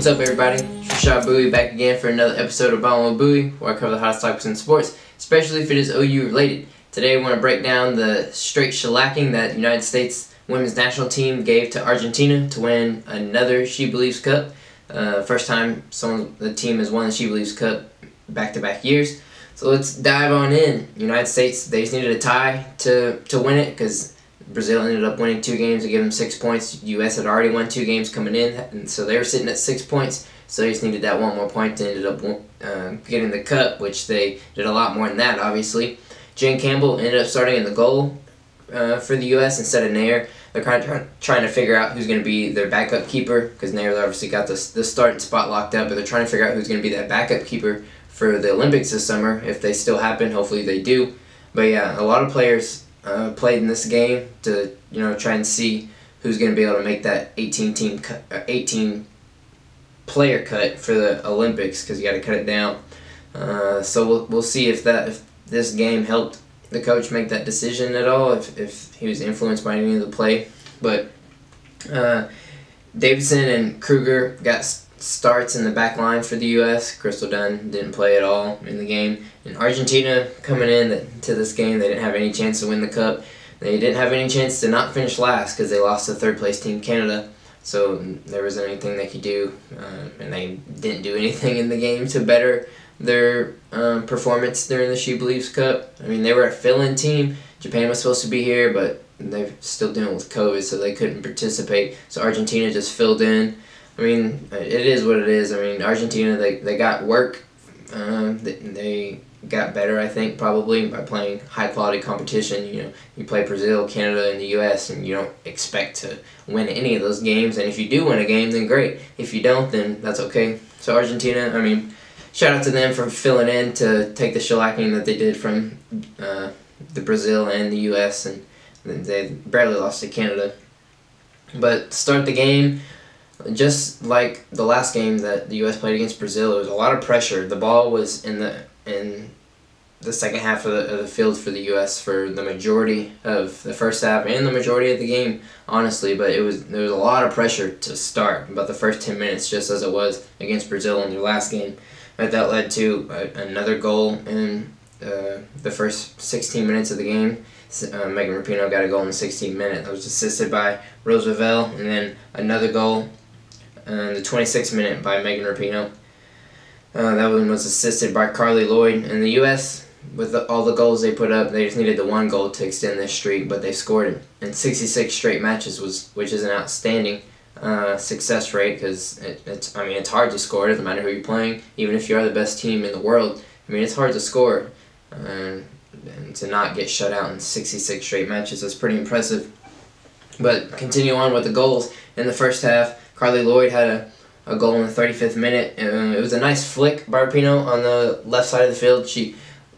What's up, everybody? It's Buie back again for another episode of Ballin' with Buie, where I cover the hottest topics in sports, especially if it is OU related. Today I want to break down the straight shellacking that the United States women's national team gave to Argentina to win another She Believes Cup. First time the team has won the She Believes Cup back-to-back years. So let's dive on in. United States, they just needed a tie to win it because Brazil ended up winning 2 games to give them 6 points. U.S. had already won 2 games coming in, and so they were sitting at 6 points. So they just needed that one more point to end up getting the cup, which they did a lot more than that, obviously. Jane Campbell ended up starting in the goal for the U.S. instead of Nair. They're kind of trying to figure out who's going to be their backup keeper, because Nair obviously got the starting spot locked up, but they're trying to figure out who's going to be that backup keeper for the Olympics this summer, if they still happen. Hopefully they do. But yeah, a lot of players played in this game to try and see who's going to be able to make that 18 player cut for the Olympics, because you got to cut it down. So we'll see if this game helped the coach make that decision at all, if he was influenced by any of the play. But Davidson and Kruger got starts in the back line for the U.S. Crystal Dunn didn't play at all in the game. And Argentina coming to this game, they didn't have any chance to win the cup. They didn't have any chance to not finish last because they lost to third-place team Canada. So there wasn't anything they could do, and they didn't do anything in the game to better their performance during the She Believes Cup. I mean, they were a fill-in team. Japan was supposed to be here, but they're still dealing with COVID, so they couldn't participate. So Argentina just filled in. I mean, it is what it is. I mean, Argentina, they got work. They got better, I think, probably by playing high-quality competition. You play Brazil, Canada, and the U.S., and you don't expect to win any of those games. And if you do win a game, then great. If you don't, then that's okay. So Argentina, I mean, shout out to them for filling in to take the shellacking that they did from the Brazil and the U.S., and they barely lost to Canada. But start the game, just like the last game that the U.S. played against Brazil, there was a lot of pressure. The ball was in the second half of the field for the U.S. for the majority of the first half and the majority of the game, honestly. But there was a lot of pressure to start about the first 10 minutes, just as it was against Brazil in their last game. But that led to another goal in the first 16 minutes of the game. Megan Rapinoe got a goal in the 16th minute. That was assisted by Rose Ravel, and then another goal in the 26th minute by Megan Rapinoe. That one was assisted by Carly Lloyd. And the U.S., with all the goals they put up, they just needed the 1 goal to extend this streak, but they scored it in 66 straight matches, which is an outstanding success rate, because it's hard to score. It doesn't matter who you're playing, even if you are the best team in the world. I mean, it's hard to score, and to not get shut out in 66 straight matches is pretty impressive. But continue on with the goals. In the first half, Carly Lloyd had a goal in the 35th minute. It was a nice flick by Rapinoe on the left side of the field. She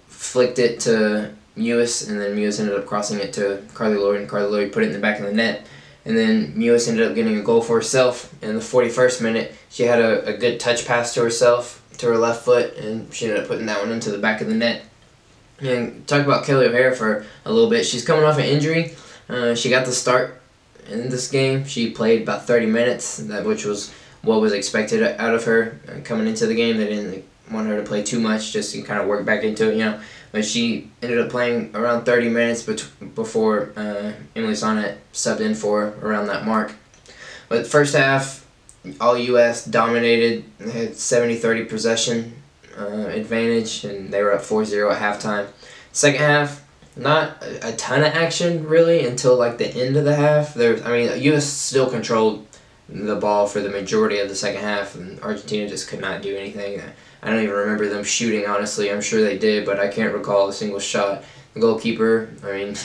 flicked it to Mewis, and then Mewis ended up crossing it to Carly Lloyd, and Carly Lloyd put it in the back of the net. And then Mewis ended up getting a goal for herself in the 41st minute. She had a good touch pass to herself, to her left foot, and she ended up putting that one into the back of the net. And talk about Kelly O'Hara for a little bit. She's coming off an injury. She got the start in this game. She played about 30 minutes, which was what was expected out of her coming into the game. They didn't want her to play too much, just to kind of work back into it, But she ended up playing around 30 minutes before Emily Sonnet subbed in for her around that mark. But first half, all U.S. dominated. They had 70-30 possession advantage, and they were up 4-0 at halftime. Second half, not a ton of action really until like the end of the half. U.S. still controlled the ball for the majority of the second half, and Argentina just could not do anything. I don't even remember them shooting, honestly. I'm sure they did, but I can't recall a single shot. The goalkeeper,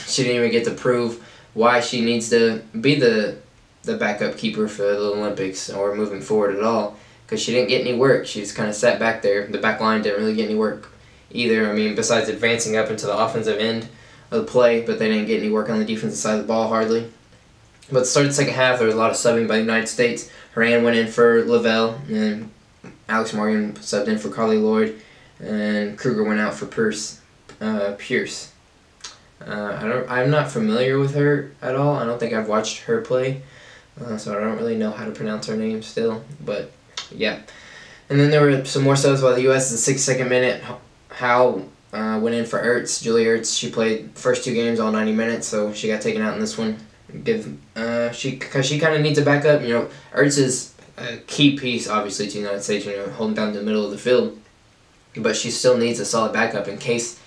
she didn't even get to prove why she needs to be the backup keeper for the Olympics or moving forward at all, because she didn't get any work. She just kind of sat back there. The back line didn't really get any work either. Besides advancing up into the offensive end of the play, but they didn't get any work on the defensive side of the ball, hardly. But the start of the second half, there was a lot of subbing by the United States. Horan went in for Lavelle, and Alex Morgan subbed in for Carly Lloyd, and Kruger went out for Pierce. I'm not familiar with her at all. I don't think I've watched her play, so I don't really know how to pronounce her name still. But Yeah. And then there were some more subs by the U.S. In the 6-second minute. Howell went in for Ertz. Julie Ertz. She played first 2 games all 90 minutes, so she got taken out in this one. Because she kind of needs a backup. You know, Ertz is a key piece, obviously, to the United States. You know, holding down the middle of the field, but she still needs a solid backup in case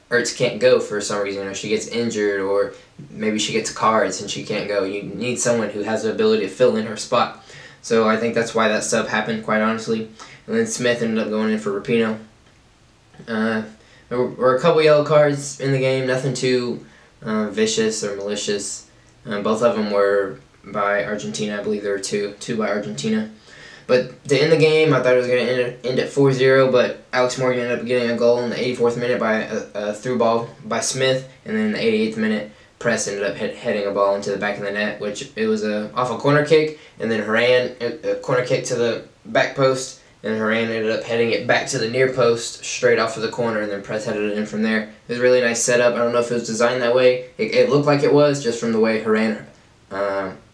Ertz can't go for some reason. You know, she gets injured, or maybe she gets cards and she can't go. You need someone who has the ability to fill in her spot. So I think that's why that sub happened, quite honestly. And then Smith ended up going in for Rapinoe. There were a couple yellow cards in the game, nothing too vicious or malicious. Both of them were by Argentina. I believe there were two by Argentina. But to end the game, I thought it was going to end at 4-0, but Alex Morgan ended up getting a goal in the 84th minute by a through ball by Smith, and then in the 88th minute, Press ended up heading a ball into the back of the net, which it was off a corner kick, and then Horan, a corner kick to the back post, and Horan ended up heading it back to the near post, straight off of the corner, and then Press headed it in from there. It was a really nice setup. I don't know if it was designed that way. It looked like it was, just from the way Horan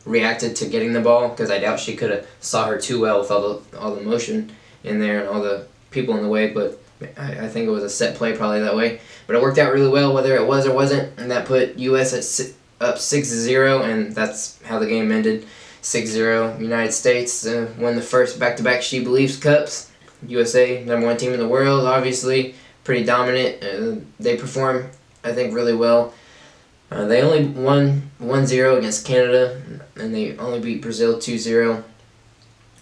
reacted to getting the ball, because I doubt she could have saw her too well with all the motion in there and all the people in the way, but I think it was a set play probably that way. But it worked out really well, whether it was or wasn't, and that put U.S. up 6-0, and that's how the game ended. 6-0. United States won the first back-to-back She Believes Cups. USA, #1 team in the world, obviously. Pretty dominant. They perform, I think, really well. They only won 1-0 against Canada, and they only beat Brazil 2-0,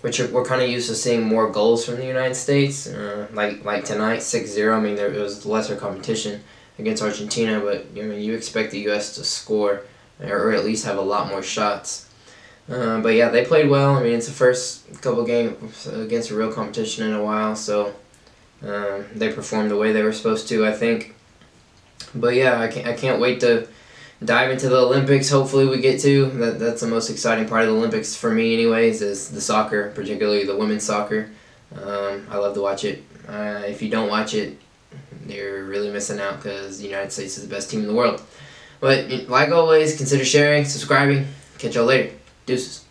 which we're kind of used to seeing more goals from the United States. Like tonight, 6-0. I mean, it was lesser competition against Argentina, but I mean, you expect the U.S. to score, or at least have a lot more shots. But yeah, they played well. I mean, it's the first couple games against a real competition in a while, so they performed the way they were supposed to, I think. But yeah, I can't wait to dive into the Olympics. Hopefully we get to. That's the most exciting part of the Olympics for me anyways, is the soccer, particularly the women's soccer. I love to watch it. If you don't watch it, you're really missing out, because the United States is the best team in the world. But like always, consider sharing, subscribing. Catch y'all later. Deuces.